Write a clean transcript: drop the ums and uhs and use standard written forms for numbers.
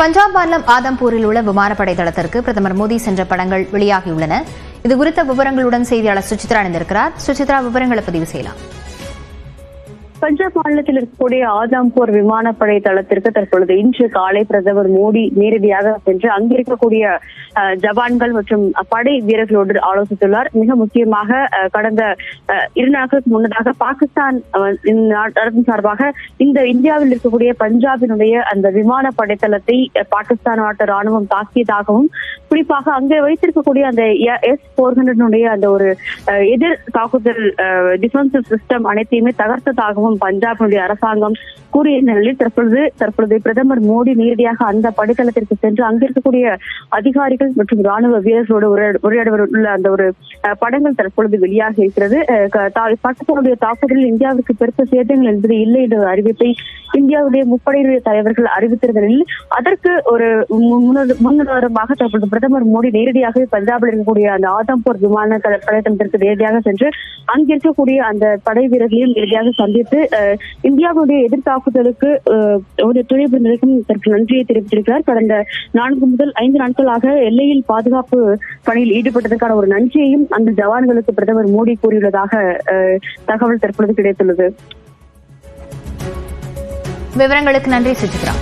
பஞ்சாப் மாநிலம் ஆதம்பூரில் உள்ள விமானப்படை தளத்திற்கு பிரதமர் மோடி சென்ற படங்கள் வெளியாகியுள்ளன. இதுகுறித்த விவரங்களுடன் செய்தியாளர் சுசித்ரா இணைந்திருக்கிறார். சுசித்ரா, விவரங்களை பதிவு செய்யலாம். பஞ்சாப் மாநிலத்தில் இருக்கக்கூடிய ஆதம்பூர் விமானப்படை தளத்திற்கு தற்பொழுது இன்று காலை பிரதமர் மோடி நேரடியாக சென்று அங்கிருக்கக்கூடிய ஜவான்கள் மற்றும் படை வீரர்களோடு ஆலோசித்துள்ளார். மிக முக்கியமாக கடந்த 2 நாட்களுக்கு முன்னதாக பாகிஸ்தான் நாட்டின் சார்பாக இந்த இந்தியாவில் இருக்கக்கூடிய பஞ்சாபினுடைய அந்த விமானப்படை தளத்தை பாகிஸ்தான் நாட்டு ராணுவம் தாக்கியதாகவும், குறிப்பாக அங்கே வைத்திருக்கக்கூடிய அந்த S-400 அந்த ஒரு எதிர் தாக்குதல் டிஃபென்சிவ் சிஸ்டம் அனைத்தையுமே தகர்த்ததாகவும் பஞ்சாபினுடைய அரசாங்கம் கூறிய நிலையில் தற்பொழுது பிரதமர் மோடி நேரடியாக அந்த படைத்தளத்திற்கு சென்று அங்கிருக்கக்கூடிய அதிகாரிகள் மற்றும் ராணுவ வீரர்களோடு உரையாடுவதுள்ள அந்த ஒரு படங்கள் தற்பொழுது வெளியாக இருக்கிறது. பாகிஸ்தானுடைய தாக்குதலில் இந்தியாவுக்கு பெருத்த சேதங்கள் என்பது இல்லை என்ற அறிவிப்பை இந்தியாவுடைய முப்படை தலைவர்கள் அறிவித்திருந்த நிலையில் அதற்கு ஒரு முன்னுதாரணமாக தற்பொழுது பிரதமர் மோடி நேரடியாக பஞ்சாபில் இருக்கக்கூடிய அந்த ஆதம்பூர் விமான படைத்தளத்திற்கு நேரடியாக சென்று அங்கிருக்கக்கூடிய அந்த படை வீரர்களையும் நேரடியாக சந்தித்து இந்தியாவுடைய எதிர்த்தாக்குதலுக்கு ஒரு துணை புரிந்ததற்கும் தற்கு நன்றியை தெரிவித்திருக்கிறார். கடந்த 4 முதல் 5 நாட்களாக எல்லையில் பாதுகாப்பு பணியில் ஈடுபட்டதற்கான ஒரு நன்றியையும் அந்த ஜவான்களுக்கு பிரதமர் மோடி கூறியுள்ளதாக தகவல் தற்பொழுது கிடைத்துள்ளது. விவரங்களுக்கு நன்றி சுசித்ரா.